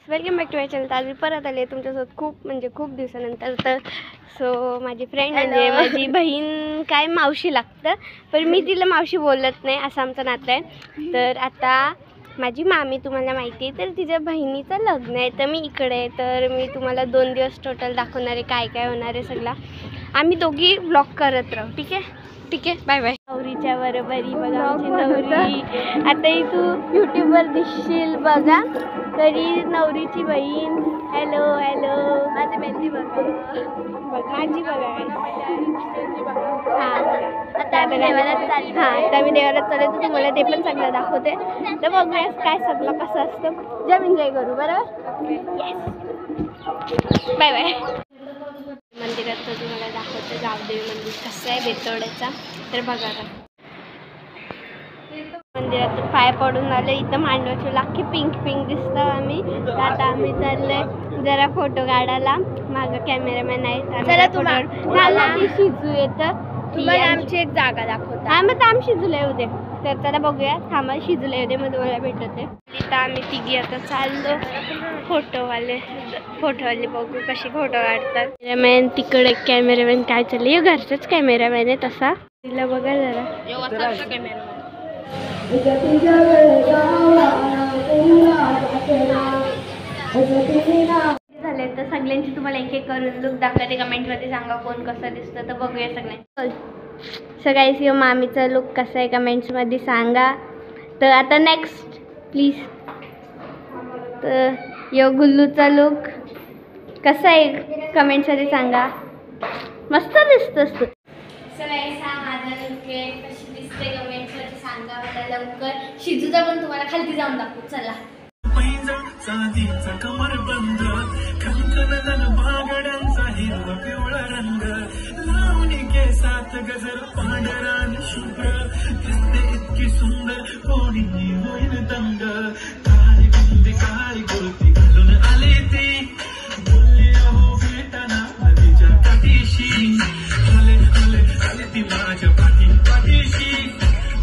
Welcome back to my channel. आज मी परत आले तुमच्यासोबत खूप दिवसानंतर. तर सो माझी फ्रेंड म्हणजे माझी बहीण काय मावशी लागतं, पण मी तिला मावशी बोलत नाही, असं आमचं नातं आहे. तर आता माझी मामी तुम्हाला माहिती आहे, तर तिच्या बहिणीचं लग्न आहे, तर मी इकडे आहे. तर मी तुम्हाला 2 दिवस टोटल दाखवणार आहे काय काय होणार आहे सगळा. आम्ही दोघी ब्लॉग करत राहू. ठीक आहे, बाय बाय. नवरीच्या बरोबरी बघा आमची नवरी. आता तू यूट्यूबवर दिसशील बघा, तरी नवरीची बहीण. हॅलो माझी मेहंदी बघा, माझी बघा. हां बघा, आता आम्ही देवालाच चाललो. हां, आता आम्ही देवालाच चाललो, तर तुम्हाला ते पण सगळं दाखवते. तर बघूया काय सगळं कसं असतं. जम एन्जॉय करू. बरोबर, येस, बाय बाय. मंदिरात तर तुम्हाला दाखवतं गावदेवी मंदिर कसं आहे बेतोड्याचा. तर बघा का मंदिरात पाय पडून आलं. इथं मांडवाची लाखी पिंक दिसतं आम्ही. तर आता आम्ही चाललोय जरा फोटो काढायला. मागं कॅमेरामॅन आहे. चला तुम्हाला शिजू येतं. आमची एक जागा दाखवतो. हां, मग आम्ही शिजूला येऊ दे. तर चला बघूया, थांबा शिजूला येऊ दे, मग तुम्हाला भेटते. इथं आम्ही तिघी आता चाललो. फोटोवाले बघू कशी फोटो काढतात. कॅमेरामॅन तिकडे, कॅमेरामॅन काय चाललं, घरचाच कॅमेरामॅन आहे तसा. तिला बघा जरा. झाले तर सगळ्यांची तुम्हाला एक करून लुक दाखवते. कमेंटमध्ये सांगा कोण कसं दिसतं. तर बघूया सगळ्यांनी. सो गाईस, यो मामीचा लुक कसा आहे कमेंट्समध्ये सांगा. तर आता नेक्स्ट प्लीज. तर यो गुल्लूचा लुक कसा आहे कमेंट्समध्ये सांगा. मस्त दिसतोस तू. सो गाईस, हा माझा लुक आहे. कशी दिसते कमेंट्समध्ये सांगा मला लवकर. शिजूचा पण तुम्हाला खालती जाऊन दाखवू. चला. चांदीचा कमर बंद, कंकण बागड्यांचा हिरवा पिवळा रंग, लावणी केसात गजर पांढरा आणि शुभ्र, दिसते इतकी सुंदर कोणी होईल दंग. काळी बिंदी काळी कुर्ती घालून आली ती, बोलली अहो भेटाना नदीच्या काठीशी, आले ती माझ्या पाठीशी,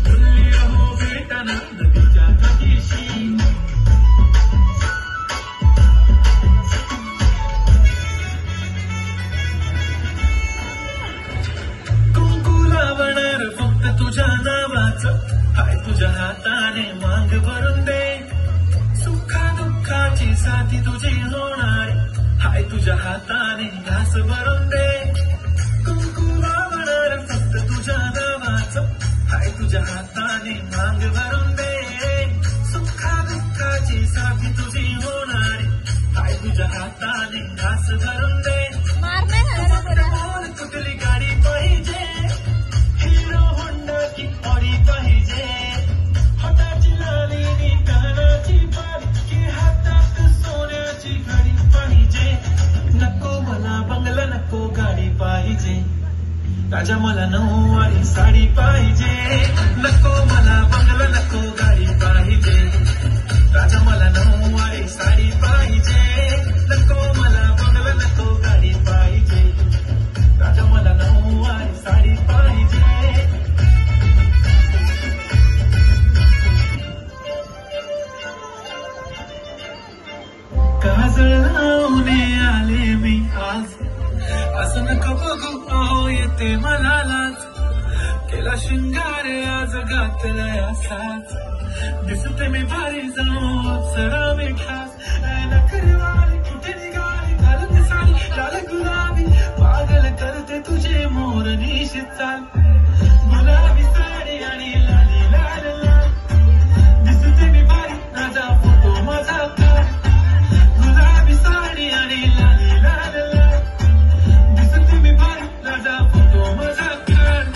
बोलली अहो भेटाना नदीच्या काठीशी. फक्त तुझ्या नावाचं हाय, तुझ्या हाताने मांग भरून दे, सुखा दुःखाची साथी तुझी होणार हाय, तुझ्या हाताने घास भरून दे. कुंकू लावणार फक्त तुझ्या नावाचं हाय, तुझ्या हाताने मांग भरून दे, सुखा दुःखाची साथी तुझी होणार हाय, तुझ्या हाताने घास भरून दे. कुठली गाडी पाहिजे, हिरो होंडा की ऑडी पाहिजे, हाताची लाली कानाची बारी की हातात सोन्याची घडी पाहिजे. नको मला बंगला, नको गाडी पाहिजे, राजा मला नऊवारी साडी पाहिजे. नको मला बंगला, नको गाडी पाहिजे, राजा मला नऊवारी साडी पाहिजे. नको मला बंगला, नको गाडी पाहिजे, राजा मला नऊवारी साडी पाहिजे. काजळ लावणे आले मी आज, असं नको बघू अहो येते मला लाज, केला शृंगार आज घातला असाच, दिसते मी भारी जाऊ सरा मी खास. नखरवाली कुठे निघाली घालून साडी लाल गुलाबी, पागल करते तुझे मोर निशित चाल, गुलाबी साडी आणि लाली लाल लाल, दिसते मी भारी राजा फोटो माझा काढ, गुलाबी साडी आणि लाली लाल लाल, दिसते मी भारी राजा फोटो माझा काढ.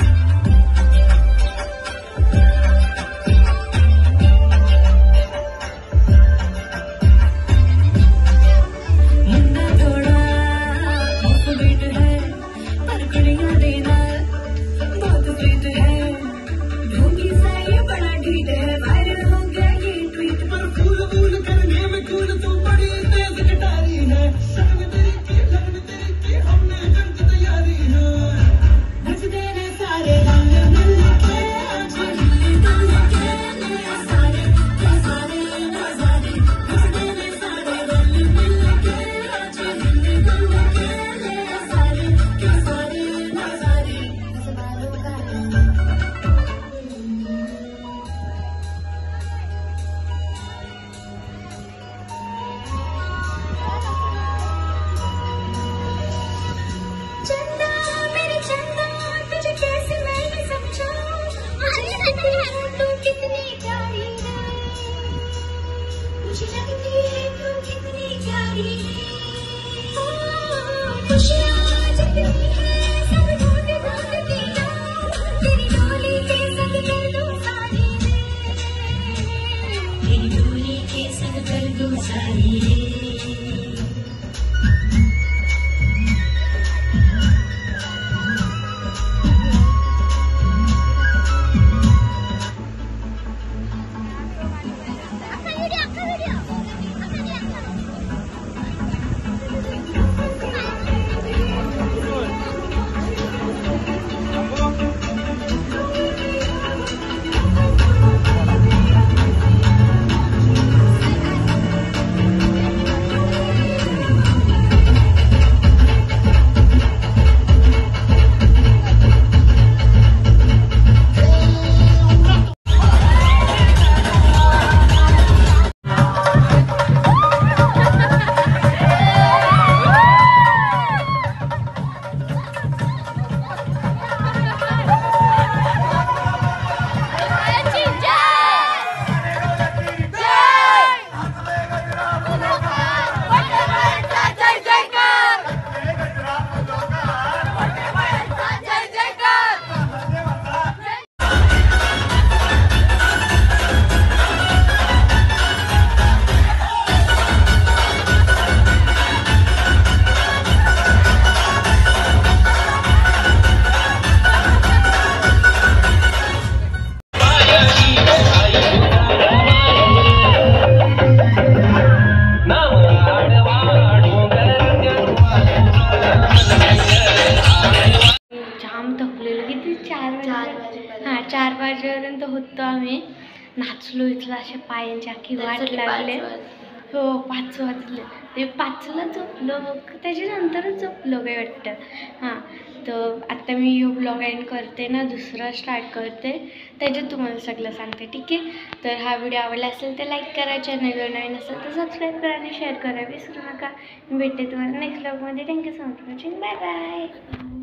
नाचलो इथलं अशा पायांच्या आखी वाट लागले. हो 5 वाजले ते 5ला झोपलो मग त्याच्यानंतरच झोपलो काही वाटतं. हां तर आत्ता मी ब्लॉग एंड करते ना, दुसरा स्टार्ट करते, त्याच्यात तुम्हाला सगळं सांगते. ठीक आहे. तर हा व्हिडिओ आवडला असेल तर लाईक करा, चॅनलवर नवीन असेल तर सबस्क्राईब करा आणि शेअर करा विसरू नका. भेटते तुम्हाला नेक्स्ट ब्लॉगमध्ये. Thank you so much for watching. Bye bye.